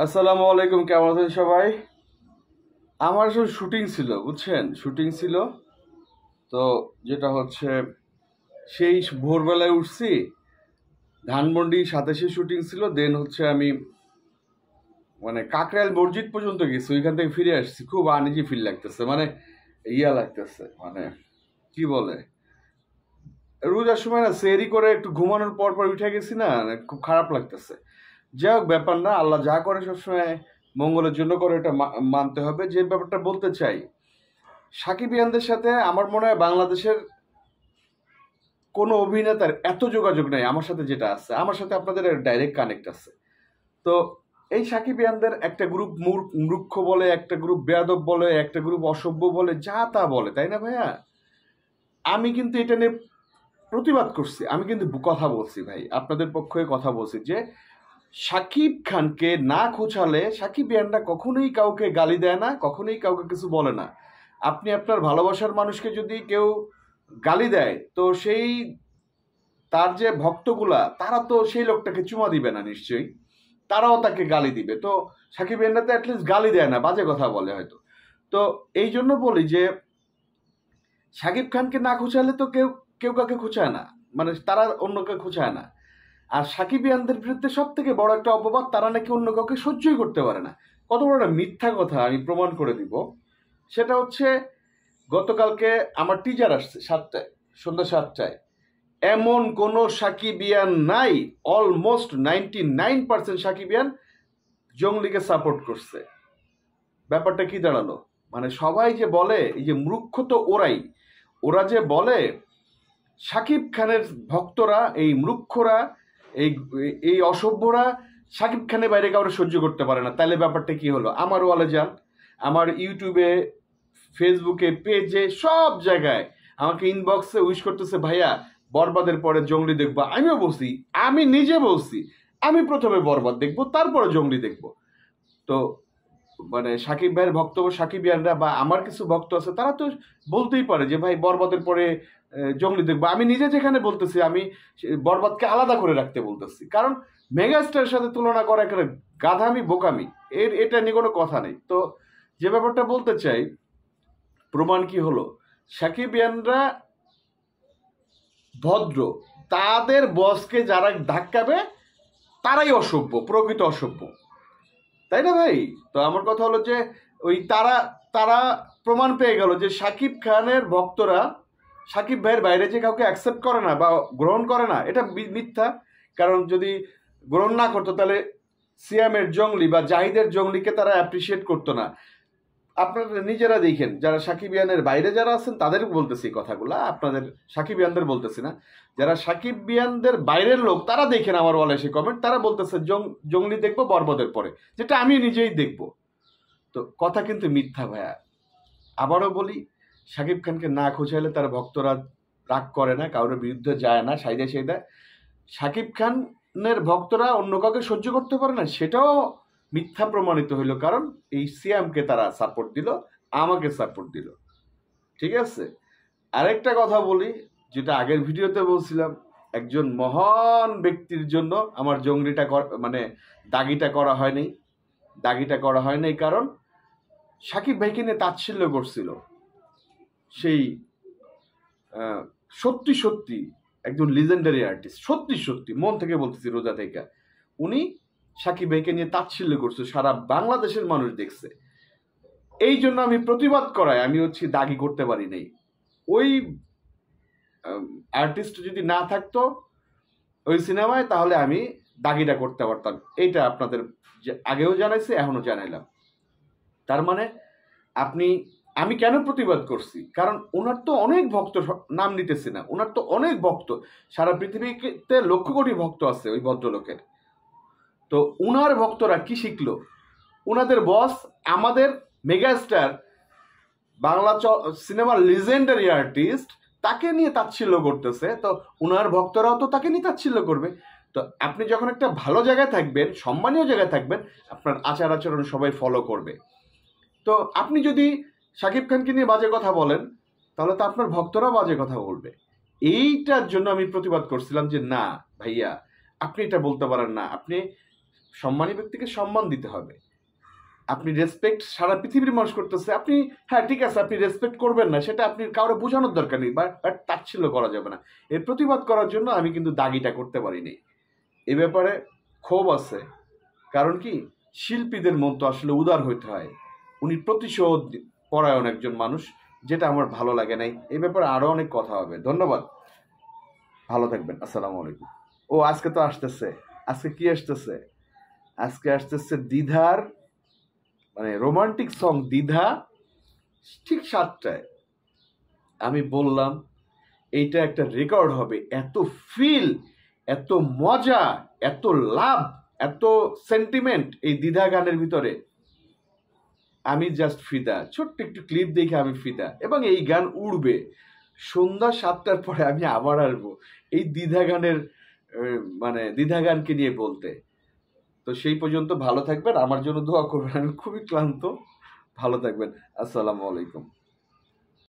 আসসালামু আলাইকুম, কেমন আছেন সবাই? আমার আসলে শুটিং ছিল, বুঝছেন, শুটিং ছিল। তো যেটা হচ্ছে, সেই ভোরবেলায় উঠছি, ধানমন্ডি 27-এ শুটিং ছিল। দেন হচ্ছে আমি কাকরাইল মসজিদ পর্যন্ত গেছি, ওইখান থেকে ফিরে আসছি। খুব আনইজি ফিল লাগতেছে, ইয়া লাগতেছে, কি বলে, রোজার সময় না সেহরি করে একটু ঘুমানোর পর পর উঠে গেছি না, খুব খারাপ লাগতেছে। যাই হোক, ব্যাপার না, আল্লাহ যা করে সবসময় মঙ্গলের জন্য করে, এটা মানতে হবে। যে ব্যাপারটা বলতে চাই, সাকিব ইয়ানদের সাথে আমার মনে হয় বাংলাদেশের কোনো অভিনেতার এত যোগাযোগ নেই আমার সাথে যেটা আছে। আমার সাথে আপনাদের ডাইরেক্ট কানেক্ট আছে। তো এই সাকিব ইয়ানদের একটা গ্রুপ মূর্খ বলে, একটা গ্রুপ বেয়াদব বলে, একটা গ্রুপ অসভ্য বলে, যা তা বলে, তাই না ভাইয়া? আমি কিন্তু এটা নিয়ে প্রতিবাদ করছি, আমি কিন্তু কথা বলছি ভাই, আপনাদের পক্ষে কথা বলছি যে সাকিব খানকে না খোঁচালে সাকিব ইয়ানরা কখনোই কাউকে গালি দেয় না, কখনোই কাউকে কিছু বলে না। আপনি আপনার ভালোবাসার মানুষকে যদি কেউ গালি দেয়, তো তার যে ভক্তগুলা, তারা তো সেই লোকটাকে চুমা দিবে না নিশ্চয়ই, তারাও তাকে গালি দিবে। তো সাকিব ইয়ানরা তো অ্যাটলিস্ট গালি দেয় না, বাজে কথা বলে হয়তো। তো এই জন্য বলি যে সাকিব খানকে না খোঁচালে তো কেউ কেউ কাকে খোঁচায় না, তারা অন্যকে খোঁচায় না। আর সাকিব ইয়ানদের বিরুদ্ধে সব থেকে বড় একটা অপবাদ, তারা নাকি অন্য কাউকে সহ্যই করতে পারে না। কত বড় একটা মিথ্যা কথা আমি প্রমাণ করে দিব। সেটা হচ্ছে, গতকালকে আমার টিজার আসছে 7টায়, সন্ধ্যা 7টায়। এমন কোন সাকিবিয়ান নাই, অলমোস্ট 99% সাকিবিয়ান জঙ্গলিকে সাপোর্ট করছে। ব্যাপারটা কি দাঁড়ালো, সবাই যে বলে, এই যে মূর্খ তো ওরাই, ওরা যে বলে সাকিব খানের ভক্তরা, এই মূর্খরা, এই এই অসভ্যরা সাকিব খানের বাইরে কাউকে সহ্য করতে পারে না। তাহলে ব্যাপারটা কি হলো? আমার ওয়ালে যান, আমার ইউটিউবে, ফেসবুকে, পেজে, সব জায়গায় আমাকে ইনবক্সে উইশ করতেছে, ভাইয়া বরবাদের পরে জঙ্গলি দেখবো। আমিও বলছি, আমি নিজে বলছি আমি প্রথমে বরবাদ দেখবো, তারপরে জঙ্গলি দেখবো। তো সাকিব ভাইয়ের ভক্ত, সাকিব ইয়ানরা বা আমার কিছু ভক্ত আছে, তারা তো বলতেই পারে যে ভাই বরবাদের পরে জঙ্গলি দেখবো। আমি নিজে যেখানে বলতেছি, আমি বরবাদকে আলাদা করে রাখতে বলতেছি, কারণ মেগাস্টারের সাথে তুলনা করা একটা গাধামি, বোকামি, এটা নিয়ে কোনো কথা নেই। তো যে ব্যাপারটা বলতে চাই, প্রমাণ কি হলো? সাকিব ইয়ানরা ভদ্র, তাদের বসকে যারা ধাক্কাবে তারাই অসভ্য, প্রকৃত অসভ্য, তাই না ভাই? তো আমার কথা হলো যে ওই তারা তারা প্রমাণ পেয়ে গেল যে সাকিব খানের ভক্তরা সাকিব ভাইয়ের বাইরে যে কাউকে অ্যাকসেপ্ট করে না বা গ্রহণ করে না, এটা মিথ্যা। কারণ যদি গ্রহণ না করতো, তাহলে সিয়ামের জঙ্গলি বা জাহিদের জঙ্গলিকে তারা অ্যাপ্রিসিয়েট করতো না। আপনারা নিজেরা দেখেন, যারা সাকিবিয়ানের বাইরে যারা আছেন তাদের বলতেছি কথাগুলা, আপনাদের সাকিবিয়ানদের বলতেছি না। যারা সাকিবিয়ানদের বাইরের লোক, তারা দেখেন আমার ওয়ালে এসে কমেন্ট, তারা বলতেছে জঙ্গলি দেখবো বরবাদের পরে, যেটা আমি নিজেই দেখবো। তো কথা কিন্তু মিথ্যা ভাইয়া। আবারও বলি, সাকিব খানকে না খোঁচাইলে তার ভক্তরা রাগ করে না, কারোর বিরুদ্ধে যায় না, সাইদা সাইদা। সাকিব খানের ভক্তরা অন্য কাউকে সহ্য করতে পারে না, সেটাও মিথ্যা প্রমাণিত হইল, কারণ এই সিয়ামকে তারা সাপোর্ট দিল, আমাকে সাপোর্ট দিল। ঠিক আছে, আরেকটা কথা বলি, যেটা আগের ভিডিওতে বলছিলাম, একজন মহান ব্যক্তির জন্য আমার জঙ্গলিটা দাগিটা করা হয়নি। দাগিটা করা হয়নি কারণ সাকিব ভাইকে নিয়ে তাচ্ছিল্য করছিল সেই সত্যি সত্যি একজন লিজেন্ডারি আর্টিস্ট, সত্যি সত্যি মন থেকে বলতেছি, রোজা থেকে উনি সাকিব ভাইকে নিয়ে তাচ্ছিল্য করছে, সারা বাংলাদেশের মানুষ দেখছে। এই জন্য আমি প্রতিবাদ করায় আমি দাগি করতে পারি নাই। ওই আর্টিস্ট যদি না থাকতো ওই সিনেমায়, তাহলে আমি দাগিটা করতে পারতাম। এইটা আপনাদের আগেও জানাইছি, এখনো জানাইলাম। তার আমি কেন প্রতিবাদ করছি? কারণ ওনার তো অনেক ভক্ত, নাম নিতেছি না, ওনার তো অনেক ভক্ত, সারা পৃথিবীতে লক্ষ কোটি ভক্ত আছে ওই ভদ্রলোকের। তো উনার ভক্তরা কি শিখলো? উনাদের বস আমাদের মেগাস্টার, বাংলা সিনেমার লিজেন্ডারি আর্টিস্ট, তাকে নিয়ে তাচ্ছিল্য করতেছে, তো উনার ভক্তরাও তো তাকে নিয়ে তাচ্ছিল্য করবে। তো আপনি যখন একটা ভালো জায়গায় থাকবেন, সম্মানীয় জায়গায় থাকবেন, আপনার আচার আচরণ সবাই ফলো করবে। তো আপনি যদি সাকিব খানকে নিয়ে বাজে কথা বলেন, তাহলে তো আপনার ভক্তরাও বাজে কথা বলবে। এইটার জন্য আমি প্রতিবাদ করছিলাম যে না ভাইয়া, আপনি এটা বলতে পারেন না। আপনি সম্মানী ব্যক্তিকে সম্মান দিতে হবে। আপনি রেসপেক্ট সারা পৃথিবীর মানুষ করতেছে, আপনি হ্যাঁ ঠিক আছে আপনি রেসপেক্ট করবেন না, সেটা আপনি কাউরে বোঝানোর দরকার নেই, বাট তাচ্ছিল্য করা যাবে না। এর প্রতিবাদ করার জন্য আমি কিন্তু দাগিটা করতে পারিনি। এ ব্যাপারে ক্ষোভ আছে, কারণ কি শিল্পীদের মন তো আসলে উদার হইতে হয়। উনি প্রতিশোধ পরায়ণ একজন মানুষ, যেটা আমার ভালো লাগে নাই। এই ব্যাপারে আরো অনেক কথা হবে। ধন্যবাদ, ভালো থাকবেন, আসসালামু আলাইকুম। ও আজকে তো আসতেছে, আজকে কি আসতেছে? আজকে আসতেছে দ্বিধার মানে রোমান্টিক সং দ্বিধা, ঠিক 7টায়। আমি বললাম এইটা একটা রেকর্ড হবে, এত ফিল, এত মজা, এত লাভ, এত সেন্টিমেন্ট এই দ্বিধা গানের ভিতরে। আমি জাস্ট ফিদা, ছোট্ট একটু ক্লিপ দেখে আমি ফিদা, এবং এই গান উড়বে। সন্ধ্যা 7টার পরে আমি আবার আসবো এই দ্বিধা গানের মানে দ্বিধা গানকে নিয়ে বলতে। তো সেই পর্যন্ত ভালো থাকবেন, আমার জন্য দোয়া করবেন, আমি খুবই ক্লান্ত। ভালো থাকবেন, আসসালামু আলাইকুম।